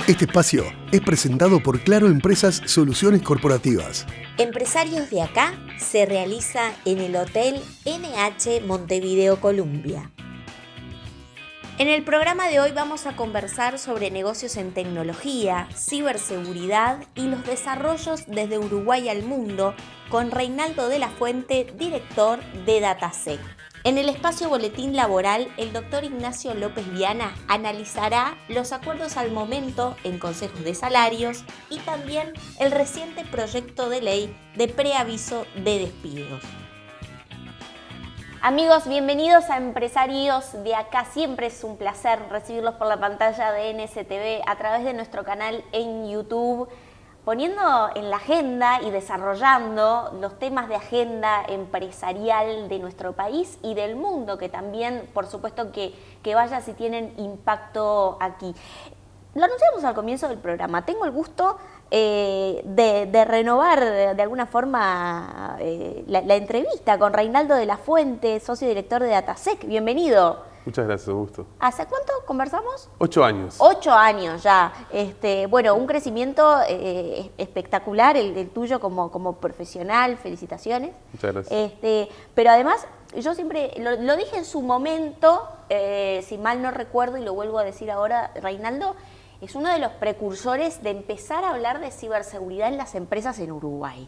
Este espacio es presentado por Claro Empresas Soluciones Corporativas. Empresarios de acá se realiza en el Hotel NH Montevideo Columbia. En el programa de hoy vamos a conversar sobre negocios en tecnología, ciberseguridad y los desarrollos desde Uruguay al mundo con Reinaldo de la Fuente, director de Datasec. En el espacio Boletín Laboral, el doctor Ignacio López Viana analizará los acuerdos al momento en consejos de salarios y también el reciente proyecto de ley de preaviso de despidos. Amigos, bienvenidos a Empresarios de Acá. Siempre es un placer recibirlos por la pantalla de NSTV a través de nuestro canal en YouTube, poniendo en la agenda y desarrollando los temas de agenda empresarial de nuestro país y del mundo, que también, por supuesto, que vaya si tienen impacto aquí. Lo anunciamos al comienzo del programa. Tengo el gusto de renovar de alguna forma la entrevista con Reinaldo de la Fuente, socio director de Datasec. Bienvenido. Muchas gracias, un gusto. ¿Hace cuánto conversamos? 8 años. 8 años ya. Bueno, un crecimiento espectacular, el tuyo como profesional. Felicitaciones. Muchas gracias. Pero además, yo siempre lo dije en su momento, si mal no recuerdo, y lo vuelvo a decir ahora, Reinaldo, es uno de los precursores de empezar a hablar de ciberseguridad en las empresas en Uruguay.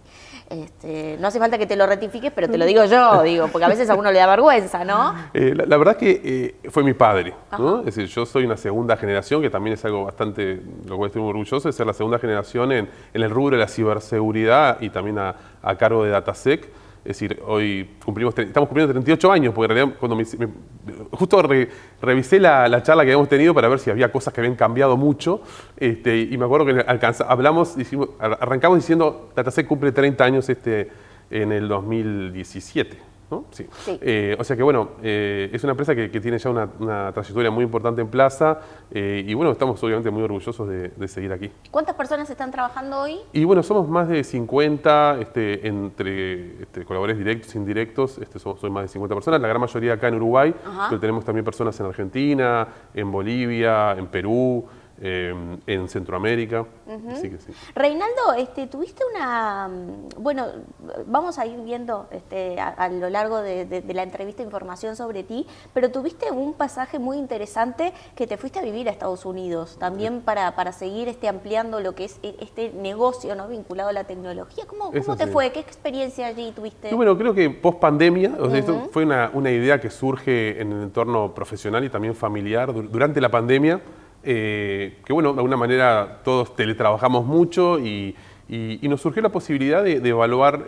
No hace falta que te lo ratifiques, pero te lo digo yo, porque a veces a uno le da vergüenza, ¿no? La verdad que fue mi padre, ¿no? Es decir, yo soy una segunda generación, que también es algo bastante, lo cual estoy muy orgulloso, de ser la segunda generación en el rubro de la ciberseguridad y también a cargo de Datasec. Es decir, hoy estamos cumpliendo 38 años, porque en realidad cuando justo revisé la charla que habíamos tenido para ver si había cosas que habían cambiado mucho, y me acuerdo que arrancamos diciendo Datasec cumple 30 años en el 2017. ¿No? Sí. Sí. O sea que bueno, es una empresa que tiene ya una trayectoria muy importante en Plaza y bueno, estamos obviamente muy orgullosos de seguir aquí. ¿Cuántas personas están trabajando hoy? Y bueno, somos más de 50, entre colaboradores directos e indirectos, soy más de 50 personas, la gran mayoría acá en Uruguay, pero tenemos también personas en Argentina, en Bolivia, en Perú, en Centroamérica, así que sí. Reinaldo, tuviste bueno, vamos a ir viendo a lo largo de la entrevista información sobre ti, pero tuviste un pasaje muy interesante que te fuiste a vivir a Estados Unidos, también para seguir ampliando lo que es este negocio, ¿no?, vinculado a la tecnología. ¿Cómo te fue? ¿Qué experiencia allí tuviste? Y bueno, creo que post pandemia, esto fue una idea que surge en el entorno profesional y también familiar durante la pandemia. Que bueno, de alguna manera todos teletrabajamos mucho y nos surgió la posibilidad de evaluar,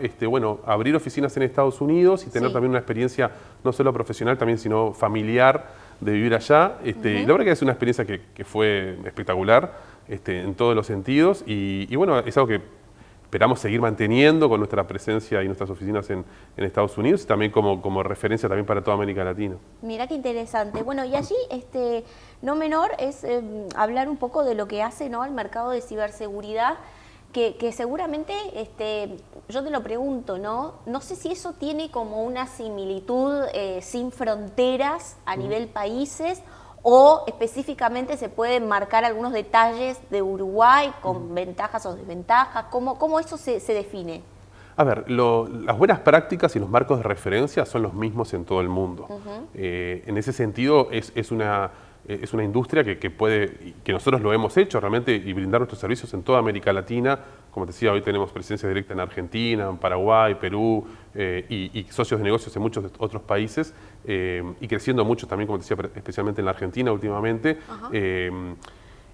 abrir oficinas en Estados Unidos y tener también una experiencia no solo profesional, también sino familiar de vivir allá. La verdad que es una experiencia que fue espectacular en todos los sentidos y bueno, es algo que esperamos seguir manteniendo con nuestra presencia y nuestras oficinas en Estados Unidos y también como referencia también para toda América Latina. Mirá qué interesante. Bueno, y allí, no menor es hablar un poco de lo que hace, ¿no?, el mercado de ciberseguridad, que seguramente, yo te lo pregunto, no sé si eso tiene como una similitud sin fronteras a nivel países, o específicamente se pueden marcar algunos detalles de Uruguay con ventajas o desventajas. ¿Cómo eso se define? A ver, las buenas prácticas y los marcos de referencia son los mismos en todo el mundo. En ese sentido, es una industria que nosotros lo hemos hecho realmente y brindar nuestros servicios en toda América Latina. Como te decía, hoy tenemos presencia directa en Argentina, en Paraguay, Perú y socios de negocios en muchos otros países y creciendo mucho también, como te decía, especialmente en la Argentina últimamente.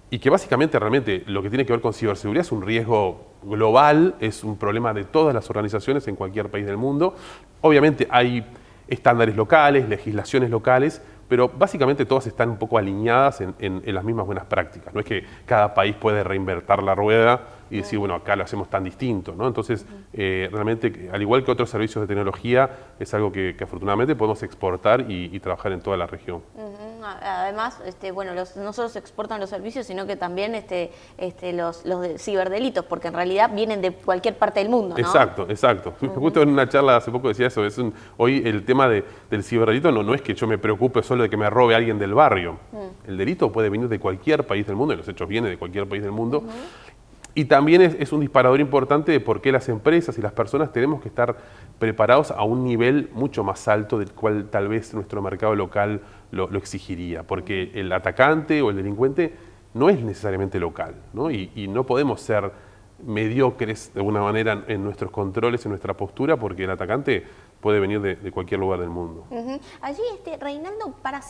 Y que básicamente realmente lo que tiene que ver con ciberseguridad es un riesgo global, es un problema de todas las organizaciones en cualquier país del mundo. Obviamente hay estándares locales, legislaciones locales, pero básicamente todas están un poco alineadas en las mismas buenas prácticas. No es que cada país puede reinventar la rueda y decir, bueno, acá lo hacemos tan distinto, ¿no? Entonces, realmente, al igual que otros servicios de tecnología, es algo que afortunadamente podemos exportar y trabajar en toda la región. Además, bueno, no solo se exportan los servicios, sino que también los de ciberdelitos, porque en realidad vienen de cualquier parte del mundo, ¿no? Exacto, exacto. Justo en una charla hace poco decía eso, hoy el tema del ciberdelito no es que yo me preocupe solo de que me robe alguien del barrio. El delito puede venir de cualquier país del mundo, y los hechos vienen de cualquier país del mundo. Y también es un disparador importante de por qué las empresas y las personas tenemos que estar preparados a un nivel mucho más alto del cual tal vez nuestro mercado local lo exigiría, porque el atacante o el delincuente no es necesariamente local, ¿no? Y no podemos ser mediocres de alguna manera en nuestros controles, en nuestra postura, porque el atacante puede venir de cualquier lugar del mundo. Allí, Reinaldo, para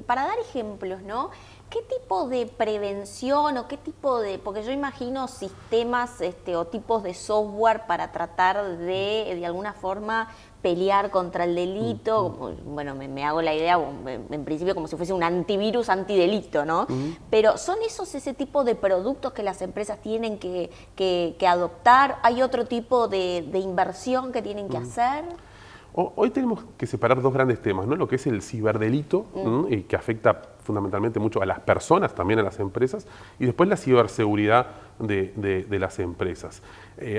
dar ejemplos, ¿no? ¿Qué tipo de prevención o qué tipo de, porque yo imagino sistemas o tipos de software para tratar de alguna forma pelear contra el delito? Bueno, me hago la idea, en principio, como si fuese un antivirus antidelito, ¿no? Pero ¿son ese tipo de productos que las empresas tienen que adoptar? ¿Hay otro tipo de inversión que tienen que hacer? Hoy tenemos que separar dos grandes temas, ¿no? Lo que es el ciberdelito, que afecta fundamentalmente mucho a las personas, también a las empresas, y después la ciberseguridad de las empresas.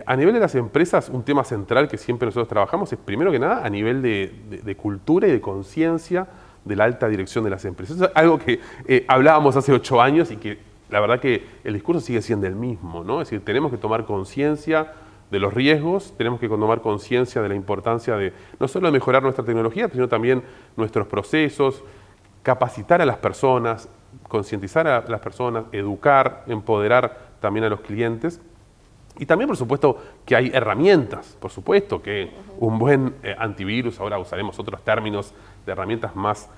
A nivel de las empresas, un tema central que siempre nosotros trabajamos es, primero que nada, a nivel de cultura y de conciencia de la alta dirección de las empresas. Eso es algo que hablábamos hace 8 años y que la verdad que el discurso sigue siendo el mismo, ¿no? Es decir, tenemos que tomar conciencia de los riesgos, tenemos que tomar conciencia de la importancia de no solo mejorar nuestra tecnología, sino también nuestros procesos, capacitar a las personas, concientizar a las personas, educar, empoderar también a los clientes. Y también, por supuesto, que hay herramientas, por supuesto, que un buen antivirus, ahora usaremos otros términos de herramientas más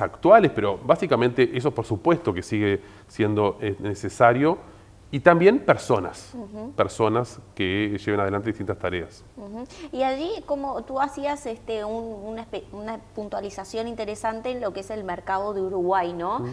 actuales, pero básicamente eso por supuesto que sigue siendo necesario. Y también personas que lleven adelante distintas tareas. Y allí, como tú hacías una puntualización interesante en lo que es el mercado de Uruguay, ¿no?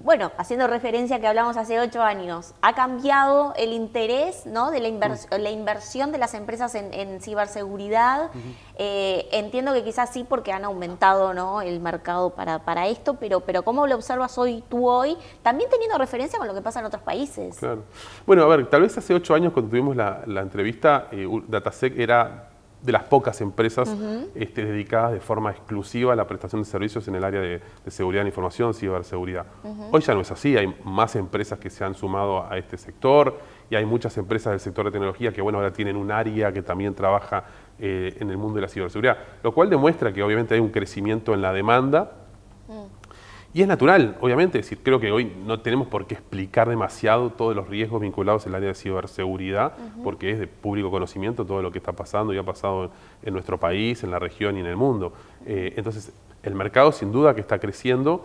Bueno, haciendo referencia a que hablamos hace 8 años, ¿ha cambiado el interés, ¿no?, de la inversión de las empresas en ciberseguridad? Entiendo que quizás sí, porque han aumentado, ¿no?, el mercado para esto, pero ¿cómo lo observas tú hoy? También teniendo referencia con lo que pasa en otros países. Claro. Bueno, a ver, tal vez hace 8 años cuando tuvimos la entrevista, Datasec era de las pocas empresas dedicadas de forma exclusiva a la prestación de servicios en el área de seguridad de la información, ciberseguridad. Hoy ya no es así, hay más empresas que se han sumado a este sector y hay muchas empresas del sector de tecnología que, bueno, ahora tienen un área que también trabaja en el mundo de la ciberseguridad, lo cual demuestra que obviamente hay un crecimiento en la demanda. Y es natural, obviamente, es decir, creo que hoy no tenemos por qué explicar demasiado todos los riesgos vinculados al área de ciberseguridad, porque es de público conocimiento todo lo que está pasando y ha pasado en nuestro país, en la región y en el mundo. Entonces, el mercado sin duda que está creciendo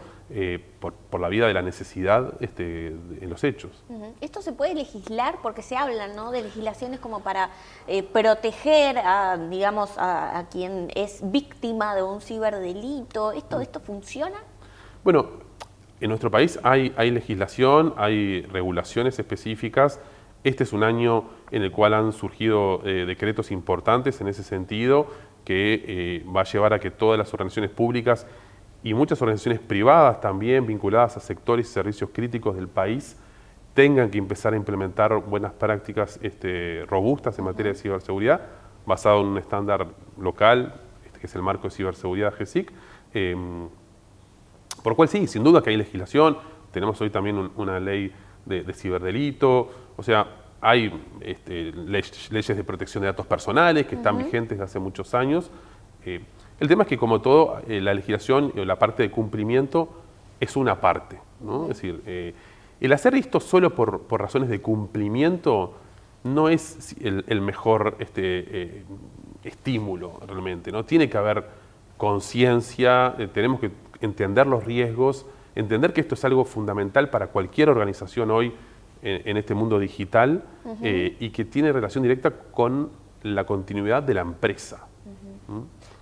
por la vía de la necesidad en los hechos. ¿Esto se puede legislar? Porque se habla, ¿no?, de legislaciones como para proteger a quien es víctima de un ciberdelito. ¿Esto funciona? Bueno, en nuestro país hay legislación, hay regulaciones específicas. Este es un año en el cual han surgido decretos importantes en ese sentido, que va a llevar a que todas las organizaciones públicas y muchas organizaciones privadas también vinculadas a sectores y servicios críticos del país tengan que empezar a implementar buenas prácticas robustas en materia de ciberseguridad, basado en un estándar local, que es el marco de ciberseguridad GESIC. Por lo cual sí, sin duda que hay legislación, tenemos hoy también una ley de ciberdelito, o sea, hay leyes de protección de datos personales que están vigentes desde hace muchos años. El tema es que, como todo, la legislación, la parte de cumplimiento, es una parte, ¿no? Es decir, el hacer esto solo por razones de cumplimiento no es el mejor estímulo realmente, ¿no? Tiene que haber conciencia, tenemos que entender los riesgos, entender que esto es algo fundamental para cualquier organización hoy en este mundo digital y que tiene relación directa con la continuidad de la empresa.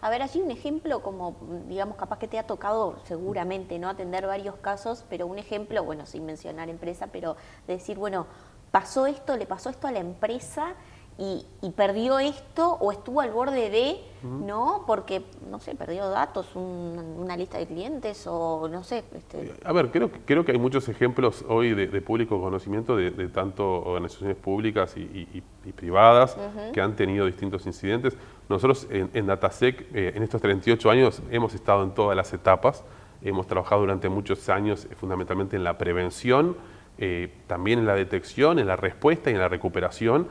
A ver, allí un ejemplo como, digamos, capaz que te ha tocado seguramente, ¿no?, atender varios casos, pero un ejemplo, bueno, sin mencionar empresa, pero de decir, bueno, pasó esto, le pasó esto a la empresa y perdió esto o estuvo al borde de, ¿no? Porque, no sé, perdió datos, una lista de clientes o no sé. A ver, creo que hay muchos ejemplos hoy de público conocimiento de tanto organizaciones públicas y privadas que han tenido distintos incidentes. Nosotros en Datasec, en estos 38 años, hemos estado en todas las etapas. Hemos trabajado durante muchos años fundamentalmente en la prevención, también en la detección, en la respuesta y en la recuperación.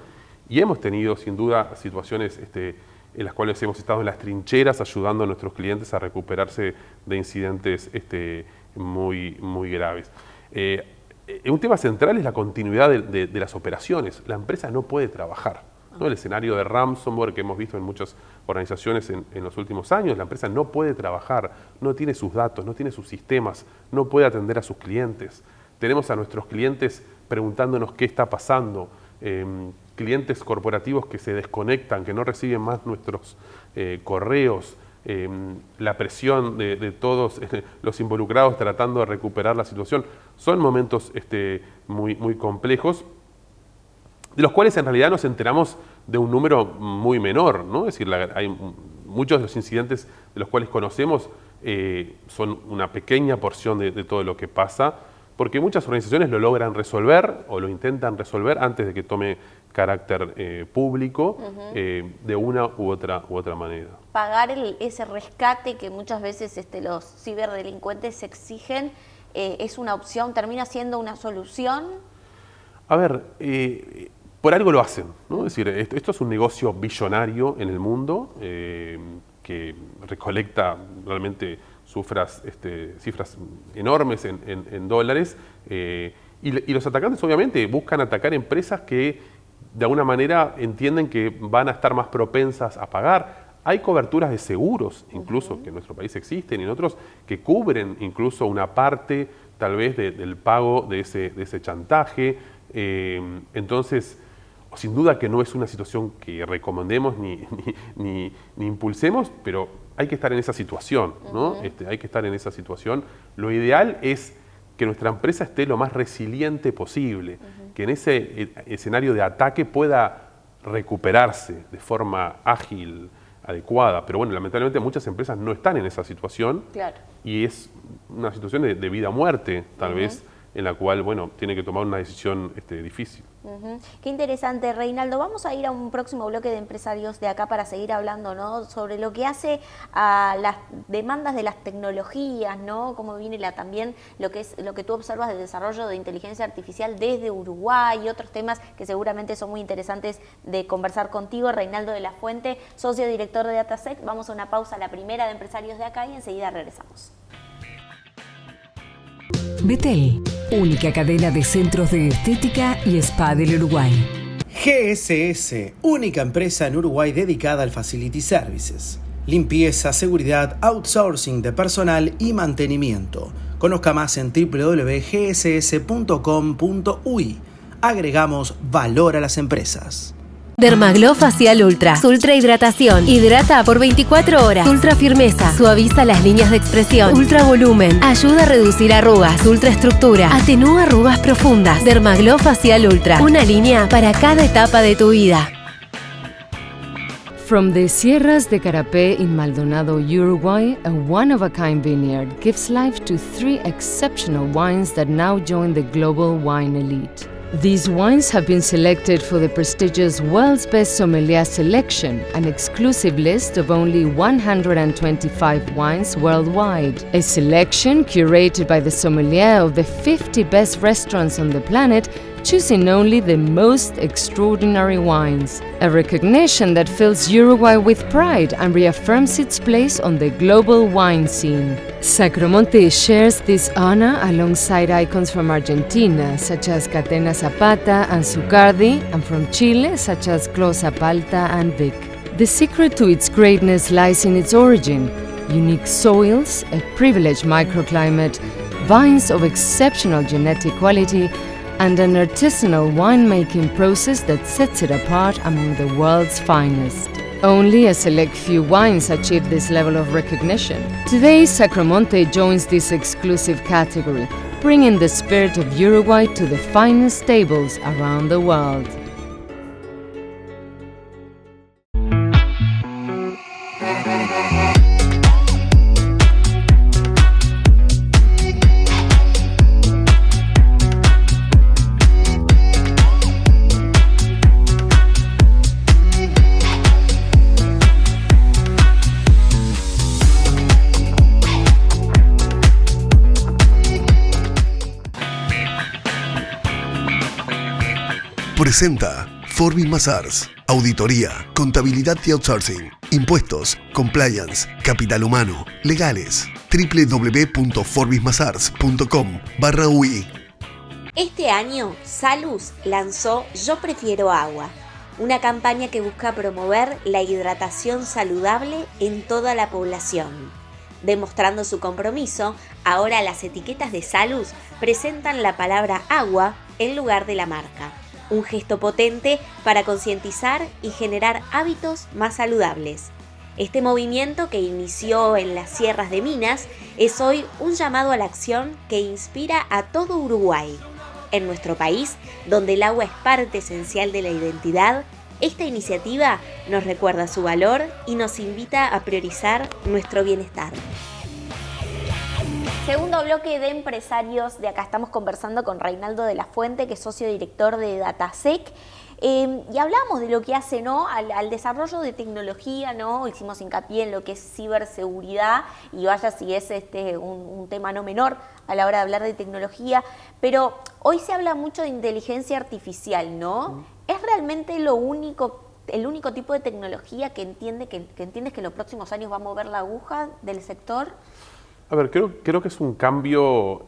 Y hemos tenido, sin duda, situaciones en las cuales hemos estado en las trincheras ayudando a nuestros clientes a recuperarse de incidentes muy, muy graves. Un tema central es la continuidad de las operaciones. La empresa no puede trabajar, ¿no? El escenario de ransomware que hemos visto en muchas organizaciones en los últimos años, la empresa no puede trabajar, no tiene sus datos, no tiene sus sistemas, no puede atender a sus clientes. Tenemos a nuestros clientes preguntándonos qué está pasando. Clientes corporativos que se desconectan, que no reciben más nuestros correos, la presión de todos los involucrados tratando de recuperar la situación. Son momentos muy, muy complejos, de los cuales en realidad nos enteramos de un número muy menor, ¿no? Es decir, hay muchos de los incidentes de los cuales conocemos son una pequeña porción de todo lo que pasa, porque muchas organizaciones lo logran resolver o lo intentan resolver antes de que tome carácter público de una u otra manera. Pagar ese rescate que muchas veces los ciberdelincuentes exigen es una opción, termina siendo una solución. A ver, por algo lo hacen, ¿no? Es decir, esto es un negocio billonario en el mundo que recolecta realmente cifras enormes en dólares y los atacantes obviamente buscan atacar empresas que de alguna manera entienden que van a estar más propensas a pagar. Hay coberturas de seguros incluso que en nuestro país existen y en otros que cubren incluso una parte tal vez del pago de ese chantaje. Entonces, sin duda que no es una situación que recomendemos ni impulsemos, pero hay que estar en esa situación, ¿no? Hay que estar en esa situación. Lo ideal es que nuestra empresa esté lo más resiliente posible, que en ese escenario de ataque pueda recuperarse de forma ágil, adecuada. Pero bueno, lamentablemente muchas empresas no están en esa situación. Claro. Y es una situación de vida o muerte, tal vez, en la cual, bueno, tiene que tomar una decisión difícil. Qué interesante, Reinaldo. Vamos a ir a un próximo bloque de empresarios de acá para seguir hablando, ¿no?, sobre lo que hace a las demandas de las tecnologías, ¿no?, cómo viene también lo que tú observas del desarrollo de inteligencia artificial desde Uruguay y otros temas que seguramente son muy interesantes de conversar contigo. Reinaldo de la Fuente, socio director de Datasec. Vamos a una pausa, la primera de empresarios de acá, y enseguida regresamos. Betel, única cadena de centros de estética y spa del Uruguay. GSS, única empresa en Uruguay dedicada al Facility Services. Limpieza, seguridad, outsourcing de personal y mantenimiento. Conozca más en www.gss.com.uy. Agregamos valor a las empresas. Dermaglow Facial Ultra. Ultra hidratación. Hidrata por 24 horas. Ultra firmeza. Suaviza las líneas de expresión. Ultra volumen. Ayuda a reducir arrugas. Ultra estructura. Atenúa arrugas profundas. Dermaglow Facial Ultra. Una línea para cada etapa de tu vida. From the Sierras de Carapé in Maldonado, Uruguay, a one-of-a-kind vineyard gives life to 3 exceptional wines that now join the global wine elite. These wines have been selected for the prestigious World's Best Sommelier Selection, an exclusive list of only 125 wines worldwide. A selection curated by the sommelier of the 50 best restaurants on the planet, choosing only the most extraordinary wines. A recognition that fills Uruguay with pride and reaffirms its place on the global wine scene. Sacromonte shares this honor alongside icons from Argentina, such as Catena Zapata and Zucardi, and from Chile, such as Clos Zapalta and Vic. The secret to its greatness lies in its origin: unique soils, a privileged microclimate, vines of exceptional genetic quality, and an artisanal winemaking process that sets it apart among the world's finest. Only a select few wines achieve this level of recognition. Today, Sacromonte joins this exclusive category, bringing the spirit of Uruguay to the finest tables around the world. Presenta Forbis Mazars. Auditoría, contabilidad y outsourcing, impuestos, compliance, capital humano, legales. www.forbismazars.com/UI. Este año, Salus lanzó Yo Prefiero Agua, una campaña que busca promover la hidratación saludable en toda la población. Demostrando su compromiso, ahora las etiquetas de Salus presentan la palabra agua en lugar de la marca. Un gesto potente para concientizar y generar hábitos más saludables. Este movimiento, que inició en las sierras de Minas, es hoy un llamado a la acción que inspira a todo Uruguay. En nuestro país, donde el agua es parte esencial de la identidad, esta iniciativa nos recuerda su valor y nos invita a priorizar nuestro bienestar. Segundo bloque de empresarios, de acá estamos conversando con Reinaldo de la Fuente, que es socio director de Datasec, y hablamos de lo que hace, ¿no?, al desarrollo de tecnología, ¿no? Hicimos hincapié en lo que es ciberseguridad, y vaya si es un tema no menor a la hora de hablar de tecnología, pero hoy se habla mucho de inteligencia artificial, ¿no? ¿Es realmente el único tipo de tecnología que entiendes que en los próximos años va a mover la aguja del sector? A ver, creo que es un cambio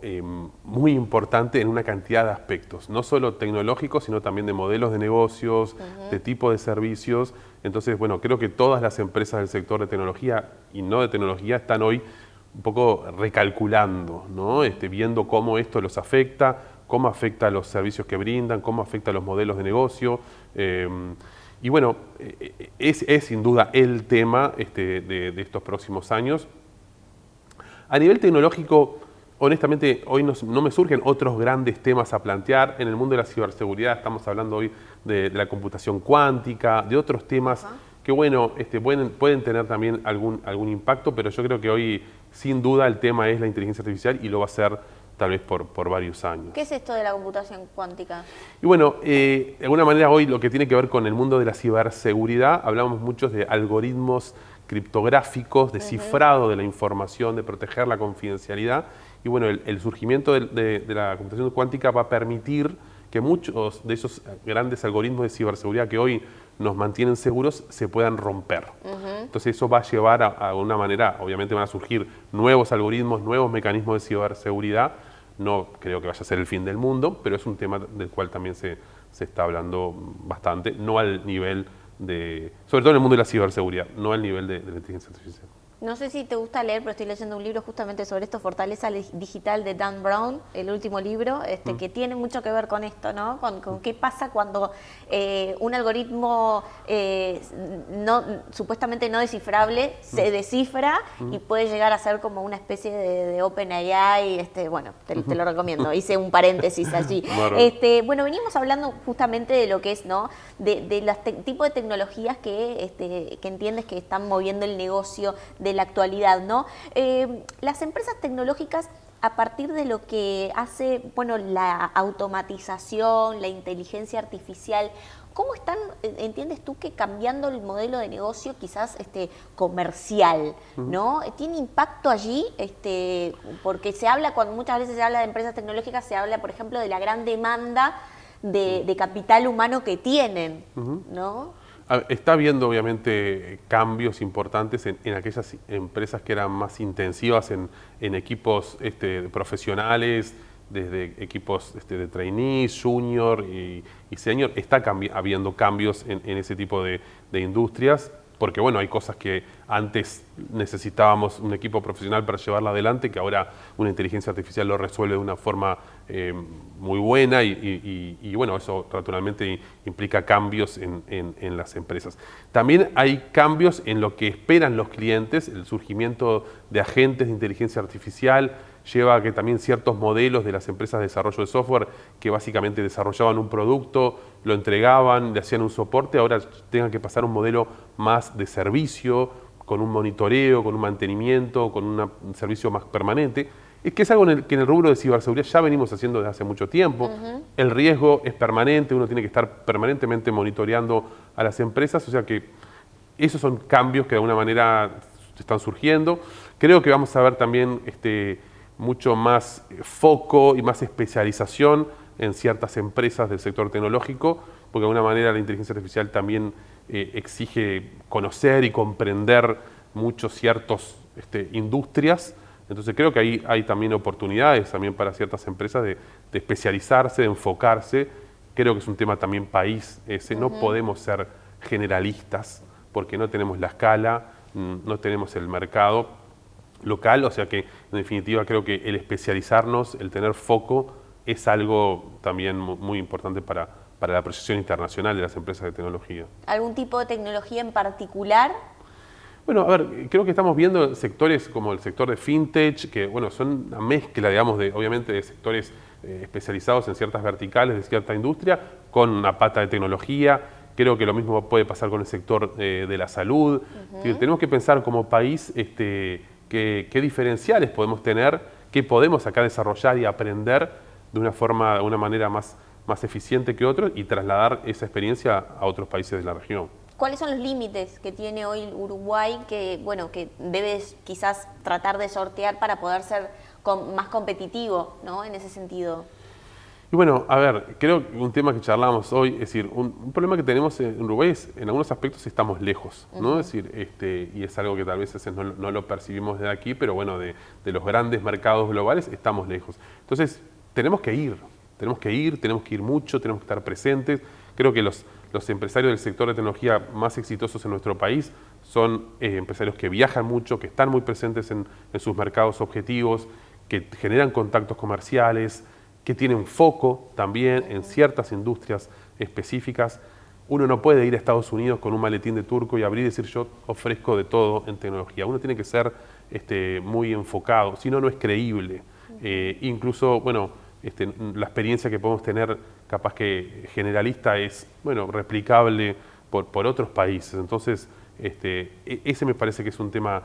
muy importante en una cantidad de aspectos, no solo tecnológicos, sino también de modelos de negocios, de tipo de servicios. Entonces, bueno, creo que todas las empresas del sector de tecnología y no de tecnología están hoy un poco recalculando, ¿no? Viendo cómo esto los afecta, cómo afecta a los servicios que brindan, cómo afecta a los modelos de negocio. Y bueno, es sin duda el tema de estos próximos años. A nivel tecnológico, honestamente, hoy no me surgen otros grandes temas a plantear. En el mundo de la ciberseguridad estamos hablando hoy de la computación cuántica, de otros temas que, bueno, pueden tener también algún impacto, pero yo creo que hoy, sin duda, el tema es la inteligencia artificial y lo va a ser tal vez por varios años. ¿Qué es esto de la computación cuántica? Y bueno, de alguna manera hoy lo que tiene que ver con el mundo de la ciberseguridad, hablamos mucho de algoritmos criptográficos, de cifrado de la información, de proteger la confidencialidad. Y bueno, el surgimiento de la computación cuántica va a permitir que muchos de esos grandes algoritmos de ciberseguridad que hoy nos mantienen seguros se puedan romper. Entonces eso va a llevar a una manera, obviamente van a surgir nuevos algoritmos, nuevos mecanismos de ciberseguridad. No creo que vaya a ser el fin del mundo, pero es un tema del cual también se está hablando bastante, no al nivel sobre todo en el mundo de la ciberseguridad, no al nivel de la inteligencia artificial. No sé si te gusta leer, pero estoy leyendo un libro justamente sobre esto, Fortaleza Digital, de Dan Brown, el último libro, que tiene mucho que ver con esto, ¿no? Con qué pasa cuando un algoritmo supuestamente no descifrable se descifra y puede llegar a ser como una especie de OpenAI. Bueno, te lo recomiendo, hice un paréntesis allí. Bueno, venimos hablando justamente de lo que es, ¿no?, de los tipos de tecnologías que entiendes que están moviendo el negocio de la actualidad, ¿no? Las empresas tecnológicas, a partir de lo que hace, bueno, la automatización, la inteligencia artificial, ¿cómo están, entiendes tú, que cambiando el modelo de negocio quizás comercial, ¿no? ¿Tiene impacto allí? Porque se habla, cuando muchas veces se habla de empresas tecnológicas, se habla, por ejemplo, de la gran demanda de capital humano que tienen, ¿no? Está habiendo, obviamente, cambios importantes en aquellas empresas que eran más intensivas en equipos profesionales, desde equipos de trainees, junior y senior. Está habiendo cambios en ese tipo de industrias, porque bueno, hay cosas que antes necesitábamos un equipo profesional para llevarla adelante, que ahora una inteligencia artificial lo resuelve de una forma muy buena y bueno, eso naturalmente implica cambios en las empresas. También hay cambios en lo que esperan los clientes, el surgimiento de agentes de inteligencia artificial lleva a que también ciertos modelos de las empresas de desarrollo de software que básicamente desarrollaban un producto, lo entregaban, le hacían un soporte, ahora tengan que pasar a un modelo más de servicio, con un monitoreo, con un mantenimiento, con un servicio más permanente. Es que es algo que en el rubro de ciberseguridad ya venimos haciendo desde hace mucho tiempo. El riesgo es permanente, uno tiene que estar permanentemente monitoreando a las empresas, o sea que esos son cambios que de alguna manera están surgiendo. Creo que vamos a ver también mucho más foco y más especialización en ciertas empresas del sector tecnológico, porque de alguna manera la inteligencia artificial también exige conocer y comprender muchos ciertos industrias. Entonces creo que ahí hay también oportunidades también para ciertas empresas de especializarse, de enfocarse. Creo que es un tema también país ese. No podemos ser generalistas porque no tenemos la escala, no tenemos el mercado local. O sea que en definitiva creo que el especializarnos, el tener foco es algo también muy importante para la proyección internacional de las empresas de tecnología. ¿Algún tipo de tecnología en particular? Bueno, a ver, creo que estamos viendo sectores como el sector de fintech, que bueno, son una mezcla, digamos, obviamente de sectores especializados en ciertas verticales de cierta industria, con una pata de tecnología. Creo que lo mismo puede pasar con el sector de la salud. Tenemos que pensar como país qué diferenciales podemos tener, qué podemos acá desarrollar y aprender de una manera más eficiente que otros y trasladar esa experiencia a otros países de la región. ¿Cuáles son los límites que tiene hoy Uruguay que debes quizás tratar de sortear para poder ser más competitivo, ¿no? En ese sentido? Y bueno, a ver, creo que un tema que charlamos hoy, es decir, un problema que tenemos en Uruguay es, en algunos aspectos estamos lejos, ¿no? Es decir, y es algo que tal vez a veces no lo percibimos desde aquí, pero bueno, de los grandes mercados globales estamos lejos. Entonces, tenemos que ir mucho, tenemos que estar presentes. Creo que los empresarios del sector de tecnología más exitosos en nuestro país son empresarios que viajan mucho, que están muy presentes en sus mercados objetivos, que generan contactos comerciales, que tienen foco también en ciertas industrias específicas. Uno no puede ir a Estados Unidos con un maletín de turco y abrir y decir yo ofrezco de todo en tecnología. Uno tiene que ser muy enfocado, si no, no es creíble. Incluso, bueno, la experiencia que podemos tener, capaz que generalista, es replicable por otros países. Entonces, ese me parece que es un tema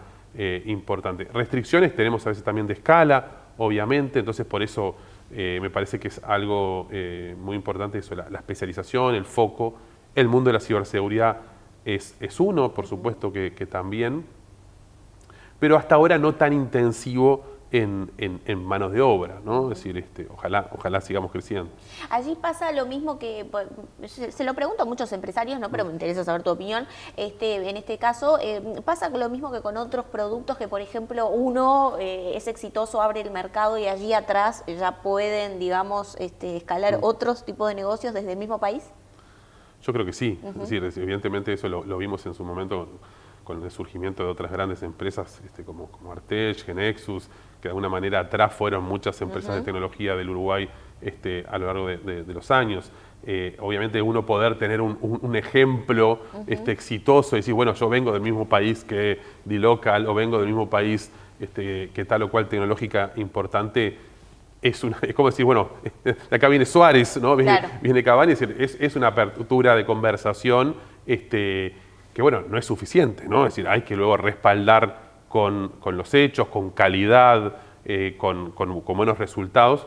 importante. Restricciones tenemos a veces también de escala, obviamente, entonces por eso me parece que es algo muy importante eso, la especialización, el foco. El mundo de la ciberseguridad es uno, por supuesto que también, pero hasta ahora no tan intensivo en manos de obra, ¿no? Es decir, ojalá sigamos creciendo. Allí pasa lo mismo que, se lo pregunto a muchos empresarios, ¿no? Pero me interesa saber tu opinión. En este caso, pasa lo mismo que con otros productos que, por ejemplo, uno es exitoso, abre el mercado y allí atrás ya pueden, digamos, escalar otros tipos de negocios desde el mismo país. Yo creo que sí. Es decir, evidentemente eso lo vimos en su momento con el surgimiento de otras grandes empresas como Artech, Genexus, que de alguna manera atrás fueron muchas empresas de tecnología del Uruguay a lo largo de los años. Obviamente uno poder tener un ejemplo exitoso y decir, bueno, yo vengo del mismo país que D-Local o vengo del mismo país que tal o cual tecnológica importante, es como decir, bueno, de acá viene Suárez, ¿no? Viene Cavani, es una apertura de conversación que bueno, no es suficiente, ¿no? Es decir, hay que luego respaldar con los hechos, con calidad, con buenos resultados.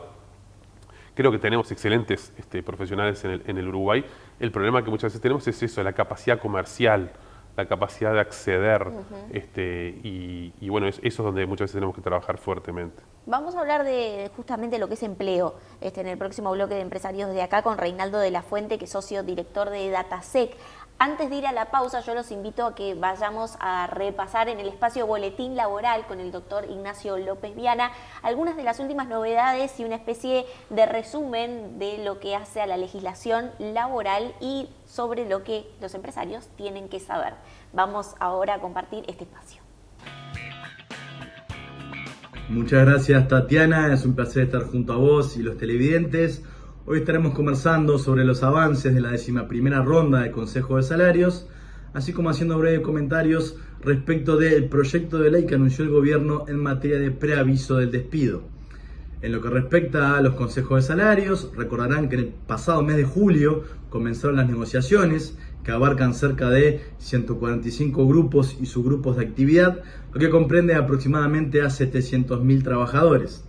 Creo que tenemos excelentes profesionales en el Uruguay. El problema que muchas veces tenemos es eso, la capacidad comercial, la capacidad de acceder, y bueno, eso es donde muchas veces tenemos que trabajar fuertemente. Vamos a hablar de justamente lo que es empleo en el próximo bloque de empresarios de acá con Reinaldo de la Fuente, que es socio director de Datasec. Antes de ir a la pausa, yo los invito a que vayamos a repasar en el espacio Boletín Laboral con el doctor Ignacio López Viana algunas de las últimas novedades y una especie de resumen de lo que hace a la legislación laboral y sobre lo que los empresarios tienen que saber. Vamos ahora a compartir este espacio. Muchas gracias, Tatiana, es un placer estar junto a vos y los televidentes. Hoy estaremos conversando sobre los avances de la 11ª ronda del Consejo de Salarios, así como haciendo breves comentarios respecto del proyecto de ley que anunció el gobierno en materia de preaviso del despido. En lo que respecta a los consejos de salarios, recordarán que en el pasado mes de julio comenzaron las negociaciones que abarcan cerca de 145 grupos y subgrupos de actividad, lo que comprende aproximadamente a 700.000 trabajadores.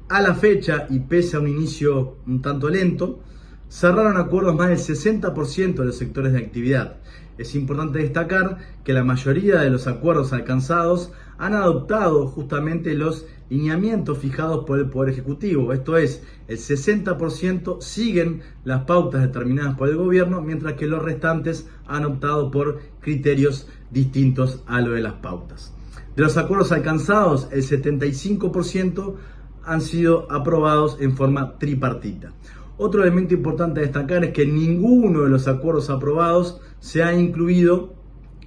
A la fecha, y pese a un inicio un tanto lento, cerraron acuerdos más del 60% de los sectores de actividad. Es importante destacar que la mayoría de los acuerdos alcanzados han adoptado justamente los lineamientos fijados por el Poder Ejecutivo. Esto es, el 60% siguen las pautas determinadas por el gobierno, mientras que los restantes han optado por criterios distintos a lo de las pautas. De los acuerdos alcanzados, el 75% han sido aprobados en forma tripartita. Otro elemento importante a destacar es que en ninguno de los acuerdos aprobados se ha incluido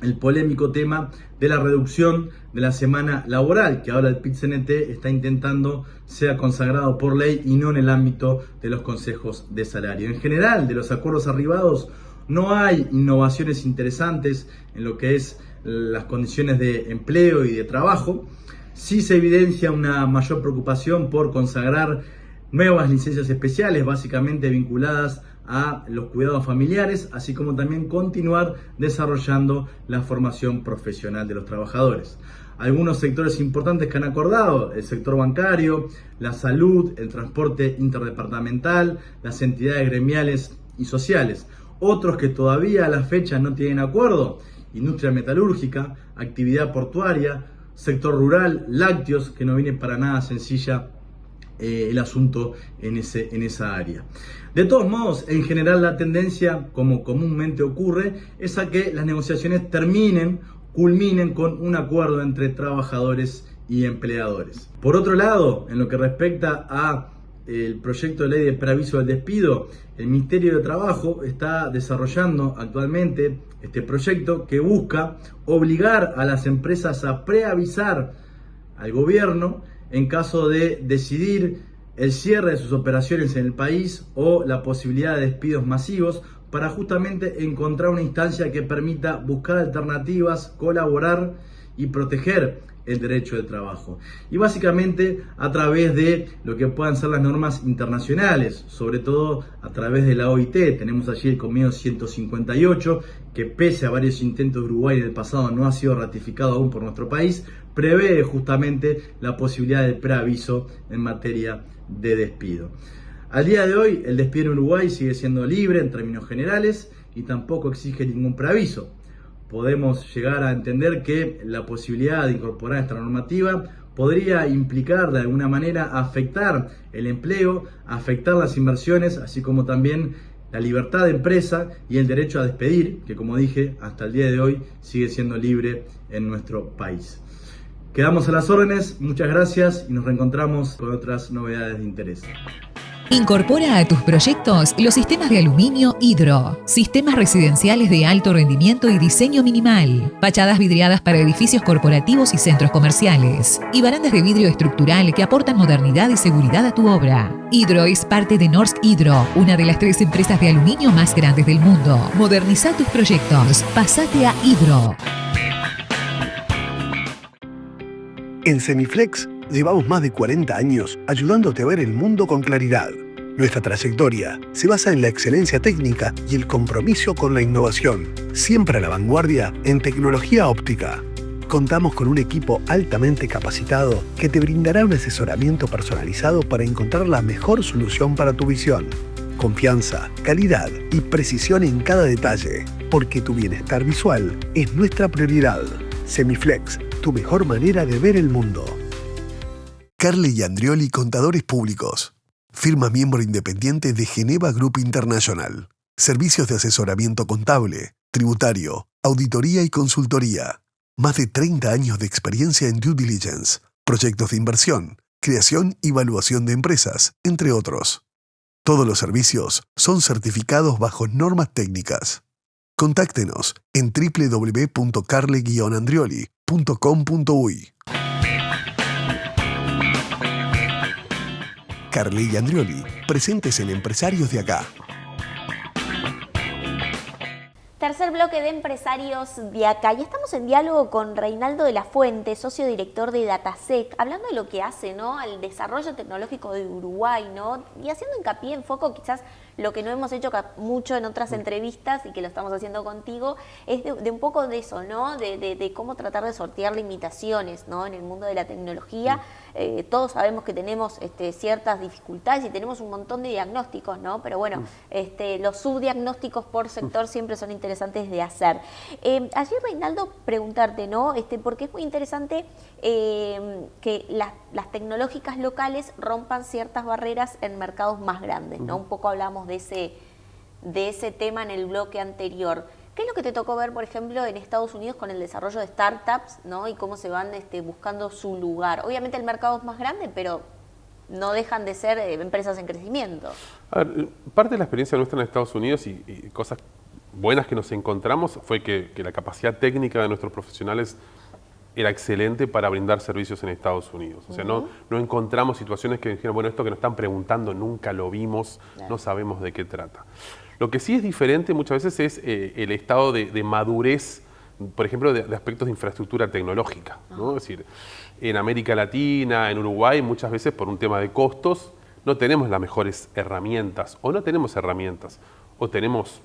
el polémico tema de la reducción de la semana laboral, que ahora el PIT-CNT está intentando sea consagrado por ley y no en el ámbito de los consejos de salario. En general, de los acuerdos arribados, no hay innovaciones interesantes en lo que es las condiciones de empleo y de trabajo. Sí se evidencia una mayor preocupación por consagrar nuevas licencias especiales, básicamente vinculadas a los cuidados familiares, así como también continuar desarrollando la formación profesional de los trabajadores. Algunos sectores importantes que han acordado: el sector bancario, la salud, el transporte interdepartamental, las entidades gremiales y sociales. Otros que todavía a la fecha no tienen acuerdo: industria metalúrgica, actividad portuaria, sector rural, lácteos, que no viene para nada sencilla el asunto en esa área. De todos modos, en general la tendencia, como comúnmente ocurre, es a que las negociaciones culminen con un acuerdo entre trabajadores y empleadores. Por otro lado, en lo que respecta a el proyecto de ley de preaviso del despido, el Ministerio de Trabajo está desarrollando actualmente este proyecto que busca obligar a las empresas a preavisar al gobierno en caso de decidir el cierre de sus operaciones en el país o la posibilidad de despidos masivos, para justamente encontrar una instancia que permita buscar alternativas, colaborar y proteger el derecho del trabajo. Y básicamente a través de lo que puedan ser las normas internacionales, sobre todo a través de la OIT. Tenemos allí el convenio 158, que pese a varios intentos de Uruguay en el pasado no ha sido ratificado aún por nuestro país, prevé justamente la posibilidad del preaviso en materia de despido. Al día de hoy, el despido en Uruguay sigue siendo libre en términos generales y tampoco exige ningún preaviso. Podemos llegar a entender que la posibilidad de incorporar esta normativa podría implicar de alguna manera afectar el empleo, afectar las inversiones, así como también la libertad de empresa y el derecho a despedir, que como dije, hasta el día de hoy sigue siendo libre en nuestro país. Quedamos a las órdenes, muchas gracias y nos reencontramos con otras novedades de interés. Incorpora a tus proyectos los sistemas de aluminio Hydro, sistemas residenciales de alto rendimiento y diseño minimal, fachadas vidriadas para edificios corporativos y centros comerciales, y barandas de vidrio estructural que aportan modernidad y seguridad a tu obra. Hydro es parte de Norsk Hydro, una de las 3 empresas de aluminio más grandes del mundo. Moderniza tus proyectos. Pásate a Hydro. En Semiflex llevamos más de 40 años ayudándote a ver el mundo con claridad. Nuestra trayectoria se basa en la excelencia técnica y el compromiso con la innovación, siempre a la vanguardia en tecnología óptica. Contamos con un equipo altamente capacitado que te brindará un asesoramiento personalizado para encontrar la mejor solución para tu visión. Confianza, calidad y precisión en cada detalle, porque tu bienestar visual es nuestra prioridad. Semiflex, tu mejor manera de ver el mundo. Carle y Andrioli Contadores Públicos. Firma miembro independiente de Geneva Group International. Servicios de asesoramiento contable, tributario, auditoría y consultoría. Más de 30 años de experiencia en due diligence, proyectos de inversión, creación y evaluación de empresas, entre otros. Todos los servicios son certificados bajo normas técnicas. Contáctenos en www.carle-andrioli.com.uy. Carle y Andrioli, presentes en Empresarios de Acá. Tercer bloque de Empresarios de Acá. Y estamos en diálogo con Reinaldo de la Fuente, socio director de Datasec, hablando de lo que hace, ¿no?, al desarrollo tecnológico de Uruguay, ¿no? Y haciendo hincapié en foco, quizás lo que no hemos hecho mucho en otras entrevistas y que lo estamos haciendo contigo, es de un poco de eso, ¿no? De cómo tratar de sortear limitaciones, ¿no?, en el mundo de la tecnología. Todos sabemos que tenemos ciertas dificultades y tenemos un montón de diagnósticos, ¿no? Pero bueno, los subdiagnósticos por sector siempre son interesantes de hacer. Allí, Reinaldo, preguntarte, ¿no? Porque es muy interesante que las tecnológicas locales rompan ciertas barreras en mercados más grandes, ¿no? Un poco hablamos de ese tema en el bloque anterior. ¿Qué es lo que te tocó ver, por ejemplo, en Estados Unidos con el desarrollo de startups, ¿no? Y cómo se van buscando su lugar? Obviamente el mercado es más grande, pero no dejan de ser empresas en crecimiento. A ver, parte de la experiencia nuestra en Estados Unidos y cosas buenas que nos encontramos fue que la capacidad técnica de nuestros profesionales era excelente para brindar servicios en Estados Unidos. O sea, no encontramos situaciones que dijeron, bueno, esto que nos están preguntando nunca lo vimos, no sabemos de qué trata. Lo que sí es diferente muchas veces es el estado de madurez, por ejemplo, de aspectos de infraestructura tecnológica, ¿no? Es decir, en América Latina, en Uruguay, muchas veces por un tema de costos, no tenemos las mejores herramientas, o no tenemos herramientas, o tenemos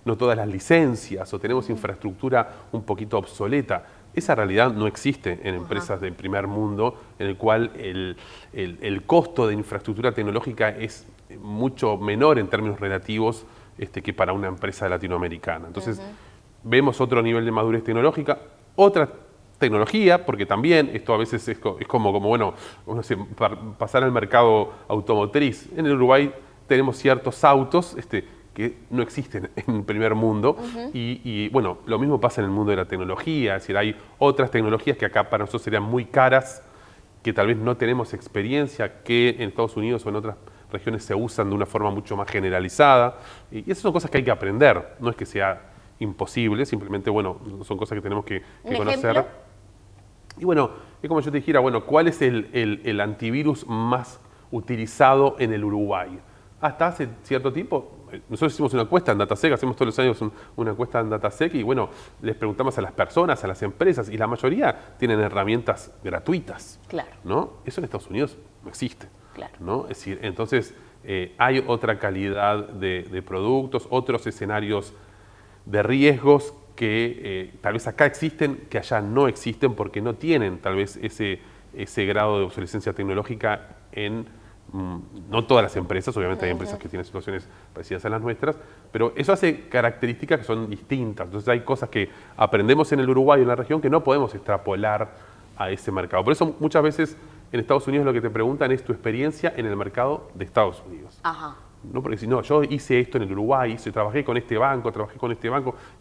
no todas las licencias, o tenemos infraestructura un poquito obsoleta. Esa realidad no existe en empresas del primer mundo, en el cual el costo de infraestructura tecnológica es mucho menor en términos relativos que para una empresa latinoamericana. Entonces, vemos otro nivel de madurez tecnológica, otra tecnología, porque también esto a veces es como bueno, pasar al mercado automotriz. En el Uruguay tenemos ciertos autos que no existen en el primer mundo y bueno, lo mismo pasa en el mundo de la tecnología, es decir, hay otras tecnologías que acá para nosotros serían muy caras, que tal vez no tenemos experiencia, que en Estados Unidos o en otras regiones se usan de una forma mucho más generalizada, y esas son cosas que hay que aprender, no es que sea imposible, simplemente, bueno, son cosas que tenemos que conocer. ¿Ejemplo? Y bueno, es como yo te dijera, bueno, ¿cuál es el antivirus más utilizado en el Uruguay? Hasta hace cierto tiempo, nosotros hicimos una encuesta en Datasec, hacemos todos los años una encuesta en Datasec y bueno, les preguntamos a las personas, a las empresas, y la mayoría tienen herramientas gratuitas. Claro. ¿No? Eso en Estados Unidos no existe. Claro. ¿No? Es decir, entonces hay otra calidad de productos, otros escenarios de riesgos que tal vez acá existen, que allá no existen porque no tienen tal vez ese grado de obsolescencia tecnológica en no todas las empresas, obviamente hay empresas que tienen situaciones parecidas a las nuestras, pero eso hace características que son distintas. Entonces hay cosas que aprendemos en el Uruguay, en la región, que no podemos extrapolar a ese mercado. Por eso muchas veces en Estados Unidos lo que te preguntan es tu experiencia en el mercado de Estados Unidos. Ajá. ¿No? Porque si no, yo hice esto en el Uruguay, trabajé con este banco,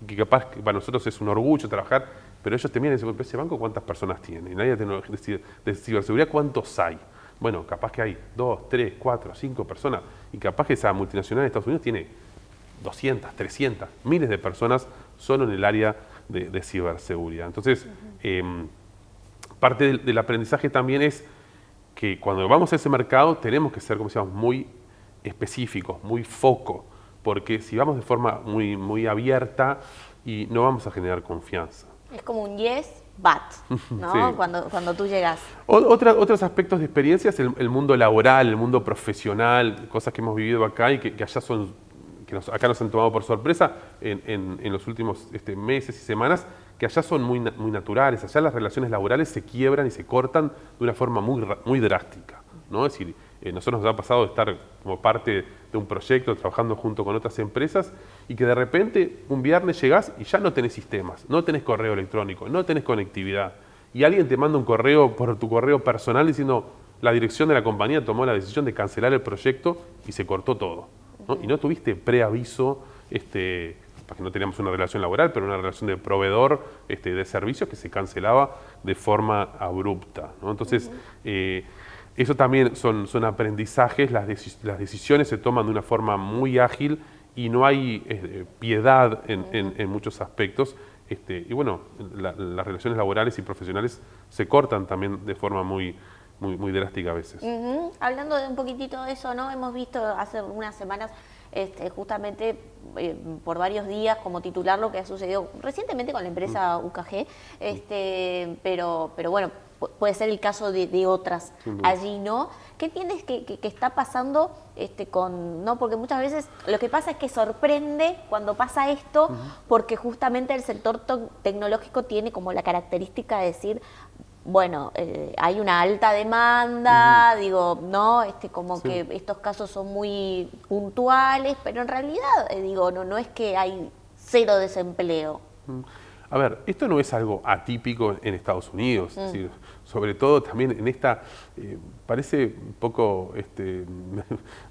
y que capaz que para nosotros es un orgullo trabajar, pero ellos te miran y dicen, ese banco, ¿cuántas personas tiene? En área de ciberseguridad, ¿cuántos hay? Bueno, capaz que hay 2, 3, 4, 5 personas, y capaz que esa multinacional de Estados Unidos tiene 200, 300, miles de personas solo en el área de ciberseguridad. Entonces, parte del aprendizaje también es que cuando vamos a ese mercado tenemos que ser, como decíamos, muy específicos, muy foco, porque si vamos de forma muy abierta y no vamos a generar confianza. Es como un yes, but, ¿no? Sí. Cuando tú llegas. Otros aspectos de experiencia es el mundo laboral, el mundo profesional, cosas que hemos vivido acá y que allá acá nos han tomado por sorpresa en los últimos meses y semanas, que allá son muy naturales. Allá las relaciones laborales se quiebran y se cortan de una forma muy drástica, ¿no? Es decir, nosotros nos ha pasado de estar como parte de un proyecto, trabajando junto con otras empresas, y que de repente un viernes llegás y ya no tenés sistemas, no tenés correo electrónico, no tenés conectividad, y alguien te manda un correo por tu correo personal diciendo la dirección de la compañía tomó la decisión de cancelar el proyecto y se cortó todo, ¿no? Y no tuviste preaviso, porque no teníamos una relación laboral, pero una relación de proveedor de servicios que se cancelaba de forma abrupta, ¿no? Entonces, eso también son aprendizajes, las decisiones se toman de una forma muy ágil y no hay piedad en muchos aspectos. Y bueno, las relaciones laborales y profesionales se cortan también de forma muy drástica a veces. Hablando de un poquitito de eso, ¿no? Hemos visto hace unas semanas justamente por varios días como titular lo que ha sucedido recientemente con la empresa UKG, pero bueno, puede ser el caso de otras allí, ¿no? ¿Qué tienes que está pasando ¿no? Porque muchas veces lo que pasa es que sorprende cuando pasa esto, porque justamente el sector tecnológico tiene como la característica de decir, bueno, hay una alta demanda, digo, ¿no? Como que estos casos son muy puntuales, pero en realidad, digo, no es que hay cero desempleo. A ver, esto no es algo atípico en Estados Unidos, es decir, sobre todo también en esta, parece un poco,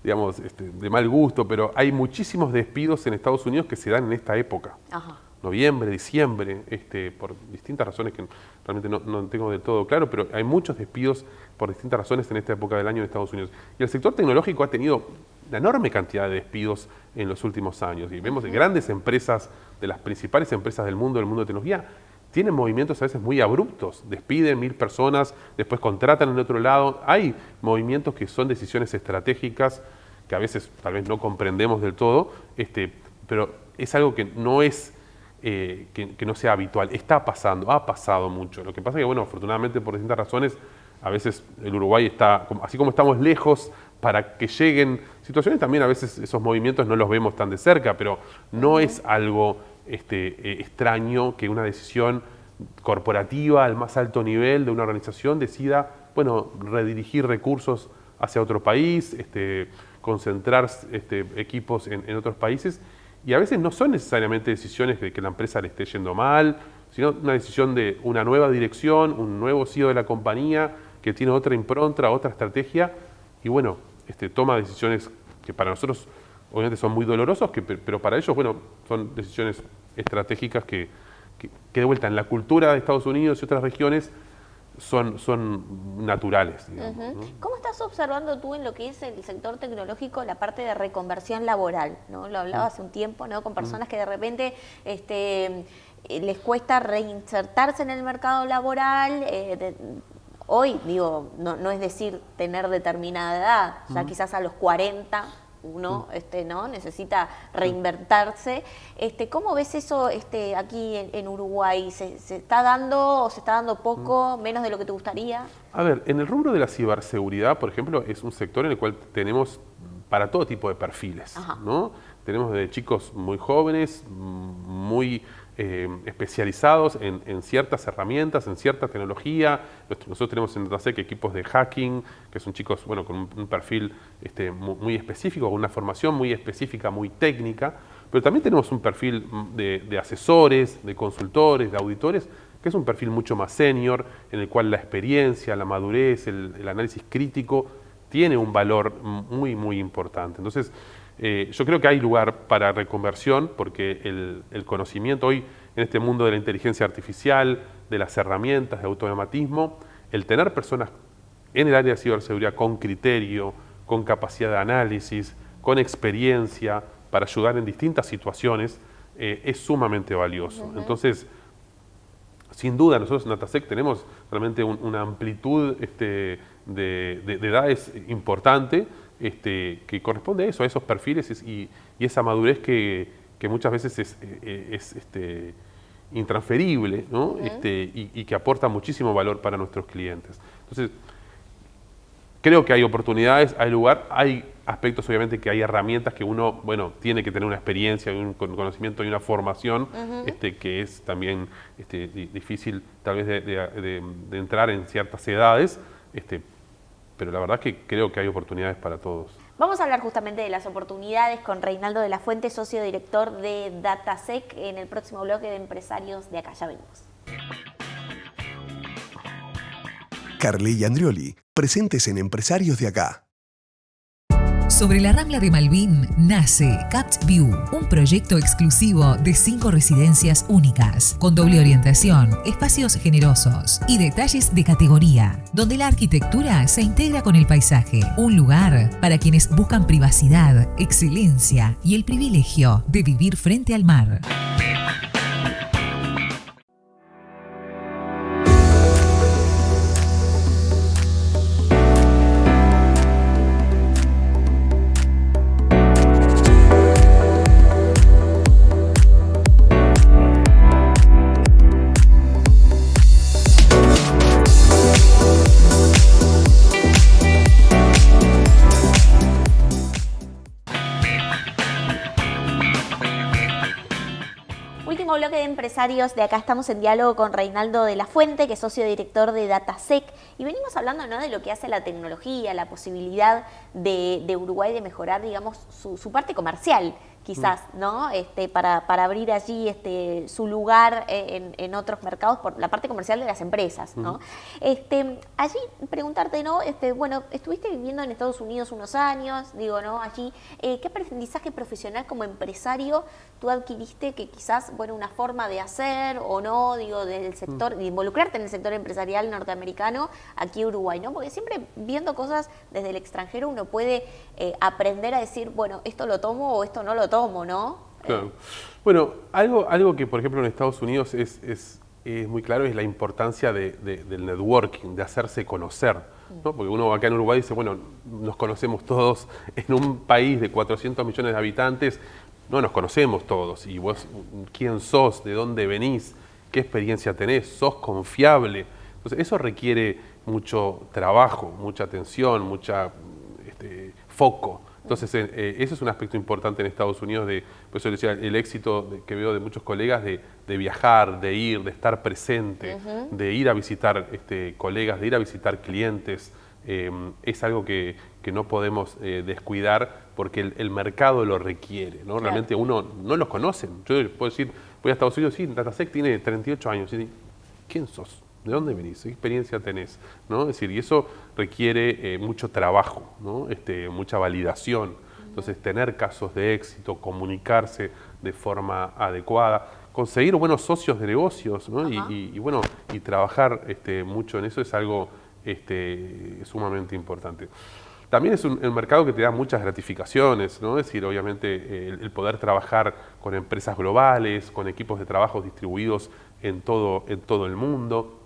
digamos, de mal gusto, pero hay muchísimos despidos en Estados Unidos que se dan en esta época. Ajá. Noviembre, diciembre, por distintas razones que realmente no tengo del todo claro, pero hay muchos despidos por distintas razones en esta época del año en Estados Unidos. Y el sector tecnológico ha tenido una enorme cantidad de despidos en los últimos años. Y vemos de grandes empresas, de las principales empresas del mundo de tecnología, tienen movimientos a veces muy abruptos. Despiden 1000 personas, después contratan en otro lado. Hay movimientos que son decisiones estratégicas que a veces tal vez no comprendemos del todo, pero es algo que no es... que no sea habitual, está pasando, ha pasado mucho. Lo que pasa es que, bueno, afortunadamente por distintas razones, a veces el Uruguay está, así como estamos lejos para que lleguen situaciones, también a veces esos movimientos no los vemos tan de cerca, pero no es algo extraño que una decisión corporativa al más alto nivel de una organización decida, bueno, redirigir recursos hacia otro país, concentrar equipos en otros países. Y a veces no son necesariamente decisiones de que la empresa le esté yendo mal, sino una decisión de una nueva dirección, un nuevo CEO de la compañía que tiene otra impronta, otra estrategia, y bueno, toma decisiones que para nosotros obviamente son muy dolorosos, pero para ellos, bueno, son decisiones estratégicas que de vuelta en la cultura de Estados Unidos y otras regiones son naturales, digamos, ¿no? ¿Cómo estás observando tú en lo que es el sector tecnológico la parte de reconversión laboral, ¿no? Lo hablaba hace un tiempo, ¿no? Con personas que de repente les cuesta reinsertarse en el mercado laboral. Hoy, digo, no es decir tener determinada edad, ya quizás a los 40 uno ¿no? necesita reinvertirse. ¿Cómo ves eso aquí en Uruguay? ¿Se está dando o se está dando poco, menos de lo que te gustaría? A ver, en el rubro de la ciberseguridad, por ejemplo, es un sector en el cual tenemos para todo tipo de perfiles, ¿no? Tenemos desde chicos muy jóvenes, muy especializados en ciertas herramientas, en cierta tecnología. Nosotros tenemos en DataSec equipos de hacking, que son chicos bueno, con un perfil muy específico, con una formación muy específica, muy técnica, pero también tenemos un perfil de asesores, de consultores, de auditores, que es un perfil mucho más senior, en el cual la experiencia, la madurez, el análisis crítico tiene un valor muy, muy importante. Entonces, yo creo que hay lugar para reconversión porque el conocimiento hoy en este mundo de la inteligencia artificial, de las herramientas de automatismo, el tener personas en el área de ciberseguridad con criterio, con capacidad de análisis, con experiencia para ayudar en distintas situaciones, es sumamente valioso. Entonces, sin duda, nosotros en DataSec tenemos realmente una amplitud de edades importante, que corresponde a eso, a esos perfiles y esa madurez que muchas veces es intransferible, ¿no? Y que aporta muchísimo valor para nuestros clientes. Entonces, creo que hay oportunidades, hay lugar, hay aspectos obviamente que hay herramientas que uno, bueno, tiene que tener una experiencia, un conocimiento y una formación que es también difícil tal vez de entrar en ciertas edades, pero la verdad que creo que hay oportunidades para todos. Vamos a hablar justamente de las oportunidades con Reinaldo de la Fuente, socio director de DataSec, en el próximo bloque de Empresarios de Acá. Ya venimos. Carly Andrioli, presentes en Empresarios de Acá. Sobre la Rambla de Malvin nace CaptView, un proyecto exclusivo de 5 residencias únicas, con doble orientación, espacios generosos y detalles de categoría, donde la arquitectura se integra con el paisaje. Un lugar para quienes buscan privacidad, excelencia y el privilegio de vivir frente al mar. empresarios de acá? Estamos en diálogo con Reinaldo de la Fuente, que es socio director de Datasec, y venimos hablando, ¿no?, de lo que hace la tecnología, la posibilidad de Uruguay de mejorar, digamos, su parte comercial, quizás, ¿no? Para abrir allí su lugar en otros mercados por la parte comercial de las empresas, ¿no? Allí preguntarte, ¿no? Bueno, estuviste viviendo en Estados Unidos unos años, digo, ¿no? Allí, ¿qué aprendizaje profesional como empresario tú adquiriste que quizás, bueno, una forma de hacer o no, digo, del sector, de involucrarte en el sector empresarial norteamericano aquí en Uruguay, ¿no? Porque siempre viendo cosas desde el extranjero uno puede aprender a decir, bueno, esto lo tomo o esto no lo tomo, ¿no? Claro. Bueno, algo que, por ejemplo, en Estados Unidos es muy claro es la importancia del networking, de hacerse conocer, ¿no? Porque uno acá en Uruguay dice, bueno, nos conocemos todos en un país de 400 millones de habitantes, no nos conocemos todos. Y vos, ¿quién sos? ¿De dónde venís? ¿Qué experiencia tenés? ¿Sos confiable? Entonces, eso requiere mucho trabajo, mucha atención, mucha foco. Entonces, eso es un aspecto importante en Estados Unidos, por eso decía, el éxito que veo de muchos colegas de viajar, de ir, de estar presente, de ir a visitar colegas, de ir a visitar clientes. Es algo que no podemos descuidar porque el mercado lo requiere, ¿no? Claro. Realmente uno no los conoce. Yo puedo decir, voy a Estados Unidos, sí, Datasec tiene 38 años. ¿Sí? ¿Quién sos? ¿De dónde venís? ¿Qué experiencia tenés? ¿No? Es decir, y eso requiere mucho trabajo, ¿no? Mucha validación. Entonces, tener casos de éxito, comunicarse de forma adecuada, conseguir buenos socios de negocios, ¿no? y trabajar mucho en eso es algo sumamente importante. También es un mercado que te da muchas gratificaciones, ¿no? Es decir, obviamente el poder trabajar con empresas globales, con equipos de trabajo distribuidos en todo el mundo.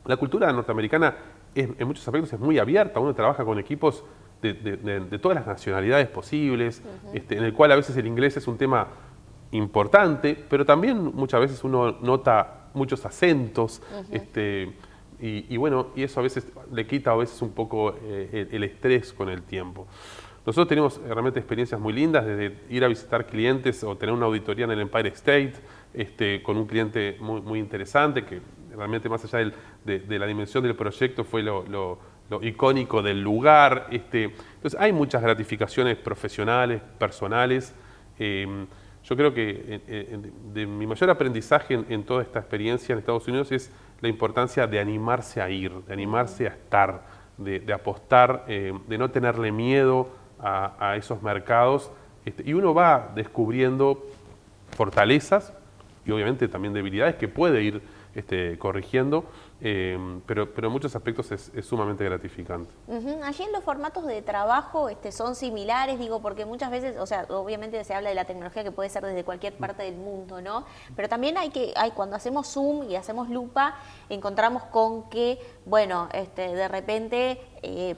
La cultura norteamericana en muchos aspectos es muy abierta, uno trabaja con equipos de todas las nacionalidades posibles, en el cual a veces el inglés es un tema importante, pero también muchas veces uno nota muchos acentos, y bueno, y eso a veces le quita a veces un poco el estrés con el tiempo. Nosotros tenemos realmente experiencias muy lindas, desde ir a visitar clientes o tener una auditoría en el Empire State, con un cliente muy interesante, que realmente más allá de la dimensión del proyecto fue lo icónico del lugar. Entonces hay muchas gratificaciones profesionales, personales. Yo creo que de mi mayor aprendizaje en toda esta experiencia en Estados Unidos es la importancia de animarse a ir, de animarse a estar, de apostar, de no tenerle miedo a esos mercados. Y uno va descubriendo fortalezas y obviamente también debilidades que puede ir corrigiendo, pero en muchos aspectos es sumamente gratificante. Allí en los formatos de trabajo son similares, digo, porque muchas veces, o sea, obviamente se habla de la tecnología que puede ser desde cualquier parte del mundo, ¿no? Pero también cuando hacemos zoom y hacemos lupa, encontramos con que, bueno, de repente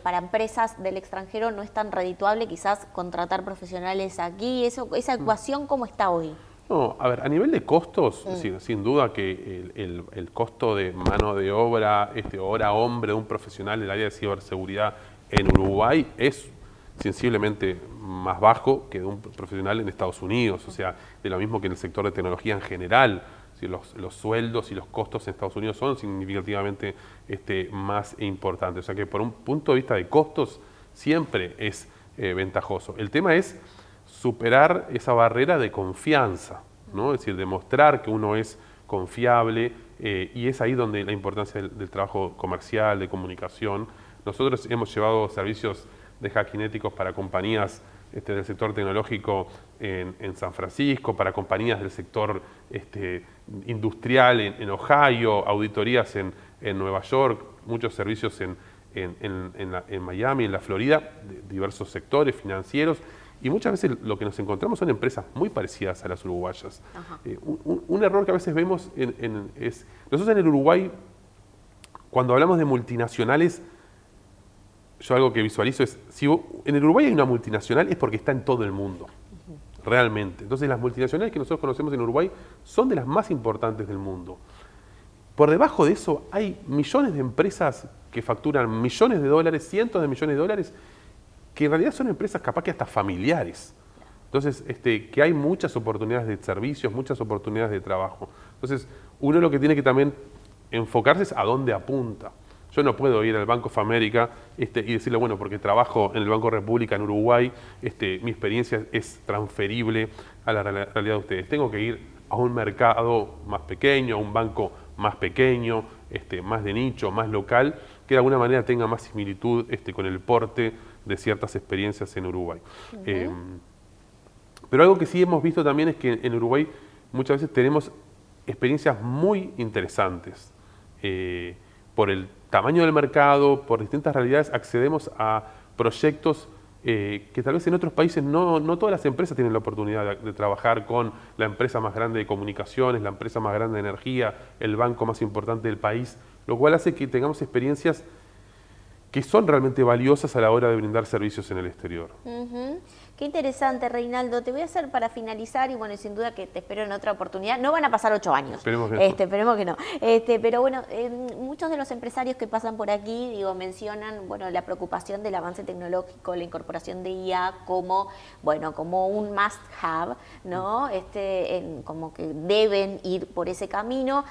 para empresas del extranjero no es tan redituable quizás contratar profesionales aquí. Esa ecuación, ¿cómo está hoy? No, a ver, a nivel de costos, sin duda que el costo de mano de obra, hora hombre de un profesional del área de ciberseguridad en Uruguay es sensiblemente más bajo que de un profesional en Estados Unidos, o sea, de lo mismo que en el sector de tecnología en general. Los sueldos y los costos en Estados Unidos son significativamente más importantes, o sea que por un punto de vista de costos siempre es ventajoso. El tema es superar esa barrera de confianza, ¿no? Es decir, demostrar que uno es confiable, y es ahí donde la importancia del trabajo comercial, de comunicación. Nosotros hemos llevado servicios de hacking éticos para compañías del sector tecnológico en San Francisco, para compañías del sector industrial en Ohio, auditorías en Nueva York, muchos servicios en Miami, en la Florida, de diversos sectores financieros. Y muchas veces lo que nos encontramos son empresas muy parecidas a las uruguayas. Un error que a veces vemos es... Nosotros en el Uruguay, cuando hablamos de multinacionales, yo algo que visualizo es, si en el Uruguay hay una multinacional es porque está en todo el mundo, realmente. Entonces las multinacionales que nosotros conocemos en Uruguay son de las más importantes del mundo. Por debajo de eso hay millones de empresas que facturan millones de dólares, cientos de millones de dólares, que en realidad son empresas capaz que hasta familiares, Entonces, que hay muchas oportunidades de servicios, muchas oportunidades de trabajo. Entonces, uno lo que tiene que también enfocarse es a dónde apunta. Yo no puedo ir al Bank of America y decirle, bueno, porque trabajo en el Banco República en Uruguay, mi experiencia es transferible a la realidad de ustedes. Tengo que ir a un mercado más pequeño, a un banco más pequeño, más de nicho, más local, que de alguna manera tenga más similitud con el porte de ciertas experiencias en Uruguay. Pero algo que sí hemos visto también es que en Uruguay muchas veces tenemos experiencias muy interesantes. Por el tamaño del mercado, por distintas realidades, accedemos a proyectos que tal vez en otros países no todas las empresas tienen la oportunidad de trabajar con la empresa más grande de comunicaciones, la empresa más grande de energía, el banco más importante del país, lo cual hace que tengamos experiencias que son realmente valiosas a la hora de brindar servicios en el exterior. Qué interesante, Reinaldo. Te voy a hacer para finalizar, y bueno, sin duda que te espero en otra oportunidad. No van a pasar 8 años. Esperemos que no. Esperemos que no. Pero bueno, muchos de los empresarios que pasan por aquí, mencionan, bueno, la preocupación del avance tecnológico, la incorporación de IA como un must have, ¿no? Como que deben ir por ese camino.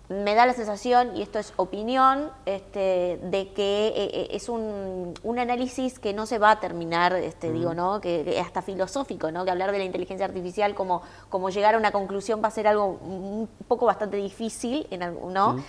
Me da la sensación, y esto es opinión, de que es un análisis que no se va a terminar, digo, ¿no? Que hasta filosófico, ¿no? Que hablar de la inteligencia artificial como llegar a una conclusión va a ser algo un poco bastante difícil, ¿no?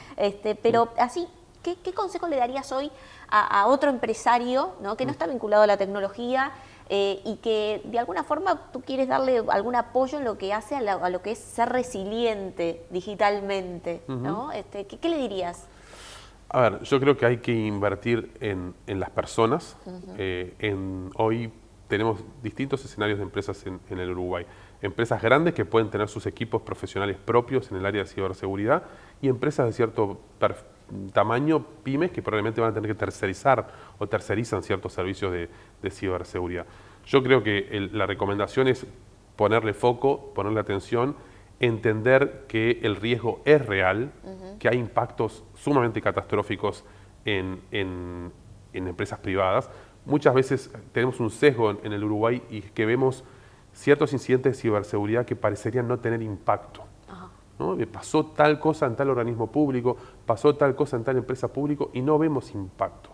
Pero así, ¿qué consejo le darías hoy a otro empresario, ¿no? Que no está vinculado a la tecnología, y que de alguna forma tú quieres darle algún apoyo en lo que hace a lo que es ser resiliente digitalmente, ¿no? ¿Qué le dirías? A ver, yo creo que hay que invertir en las personas. Hoy tenemos distintos escenarios de empresas en el Uruguay. Empresas grandes que pueden tener sus equipos profesionales propios en el área de ciberseguridad y empresas de cierto tamaño, pymes, que probablemente van a tener que tercerizar o tercerizan ciertos servicios de ciberseguridad. Yo creo que la recomendación es ponerle foco, ponerle atención, entender que el riesgo es real, que hay impactos sumamente catastróficos en empresas privadas. Muchas veces tenemos un sesgo en el Uruguay y que vemos ciertos incidentes de ciberseguridad que parecerían no tener impacto. ¿No? Pasó tal cosa en tal organismo público, pasó tal cosa en tal empresa pública y no vemos impacto.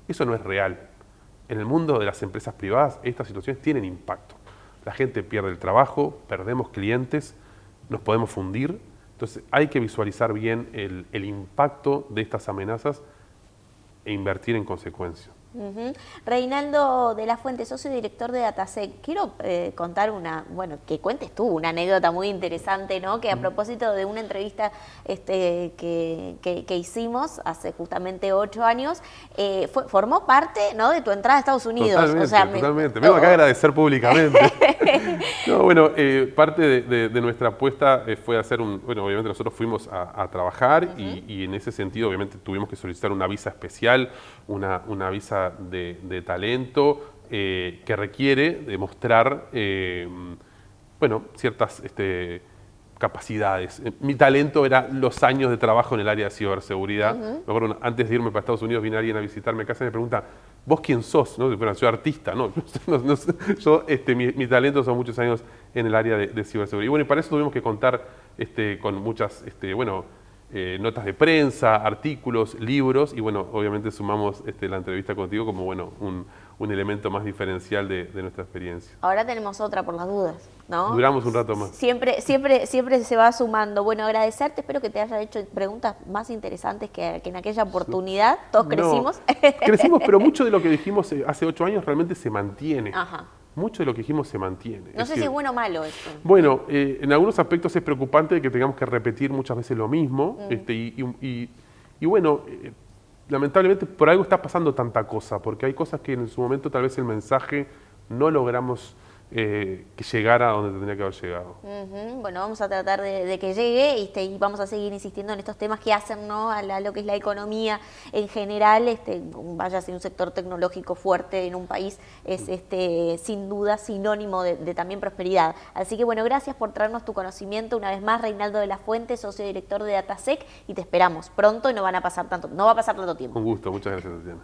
Eso no es real. En el mundo de las empresas privadas, estas situaciones tienen impacto. La gente pierde el trabajo, perdemos clientes, nos podemos fundir. Entonces hay que visualizar bien el impacto de estas amenazas e invertir en consecuencia. Reinaldo de la Fuente, socio director de Datasec. Quiero contar que cuentes tú una anécdota muy interesante, ¿no? Que a propósito de una entrevista que hicimos hace justamente 8 años, formó parte, ¿no? De tu entrada a Estados Unidos. Totalmente. Vengo acá a agradecer públicamente. No, bueno, parte de nuestra apuesta fue hacer obviamente nosotros fuimos a trabajar y en ese sentido obviamente tuvimos que solicitar una visa especial, una visa de talento que requiere demostrar ciertas capacidades. Mi talento era los años de trabajo en el área de ciberseguridad. Me acuerdo, antes de irme para Estados Unidos viene alguien a visitarme a casa y me pregunta, ¿vos quién sos? ¿No? Bueno, soy artista, ¿no? Mi talento son muchos años en el área de ciberseguridad. Y bueno, y para eso tuvimos que contar con muchas notas de prensa, artículos, libros, y bueno, obviamente sumamos la entrevista contigo como un elemento más diferencial de nuestra experiencia. Ahora tenemos otra por las dudas, ¿no? Duramos un rato más. Siempre se va sumando. Bueno, agradecerte, espero que te haya hecho preguntas más interesantes que en aquella oportunidad. Todos crecimos. Crecimos, pero mucho de lo que dijimos hace 8 años realmente se mantiene. Ajá. Mucho de lo que dijimos se mantiene. No sé si es bueno o malo esto. Bueno, en algunos aspectos es preocupante que tengamos que repetir muchas veces lo mismo. Y bueno, lamentablemente por algo está pasando tanta cosa, porque hay cosas que en su momento tal vez el mensaje no logramos que llegara a donde tendría que haber llegado. Bueno, vamos a tratar de que llegue y vamos a seguir insistiendo en estos temas que hacen, ¿no? a lo que es la economía en general. Vaya a ser un sector tecnológico fuerte en un país, es sin duda sinónimo de también prosperidad. Así que bueno, gracias por traernos tu conocimiento una vez más, Reinaldo de la Fuente, socio director de Datasec, y te esperamos pronto y no va a pasar tanto tiempo. Un gusto, muchas gracias, Tatiana.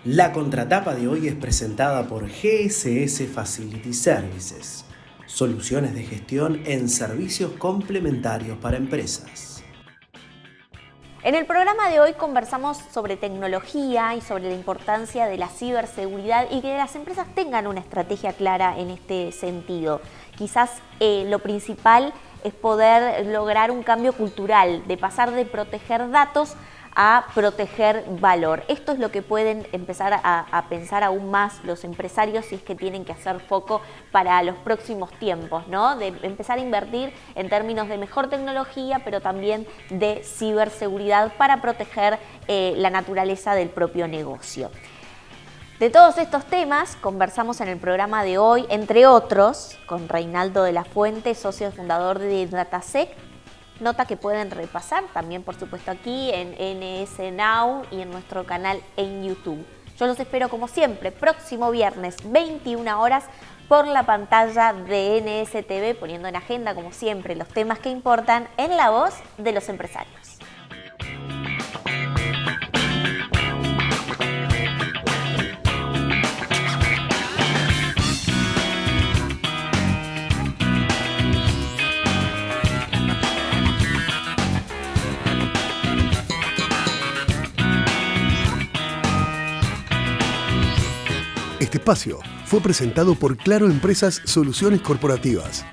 La contratapa de hoy es presentada por GSS Facility Services, soluciones de gestión en servicios complementarios para empresas. En el programa de hoy conversamos sobre tecnología y sobre la importancia de la ciberseguridad y que las empresas tengan una estrategia clara en este sentido. Quizás lo principal es poder lograr un cambio cultural, de pasar de proteger datos a proteger valor. Esto es lo que pueden empezar a pensar aún más los empresarios si es que tienen que hacer foco para los próximos tiempos, ¿no? De empezar a invertir en términos de mejor tecnología, pero también de ciberseguridad para proteger la naturaleza del propio negocio. De todos estos temas conversamos en el programa de hoy, entre otros, con Reinaldo de la Fuente, socio fundador de Datasec, nota que pueden repasar también, por supuesto, aquí en NS Now y en nuestro canal en YouTube. Yo los espero, como siempre, próximo viernes, 21 horas, por la pantalla de NS TV, poniendo en agenda, como siempre, los temas que importan en la voz de los empresarios. Este espacio fue presentado por Claro Empresas Soluciones Corporativas.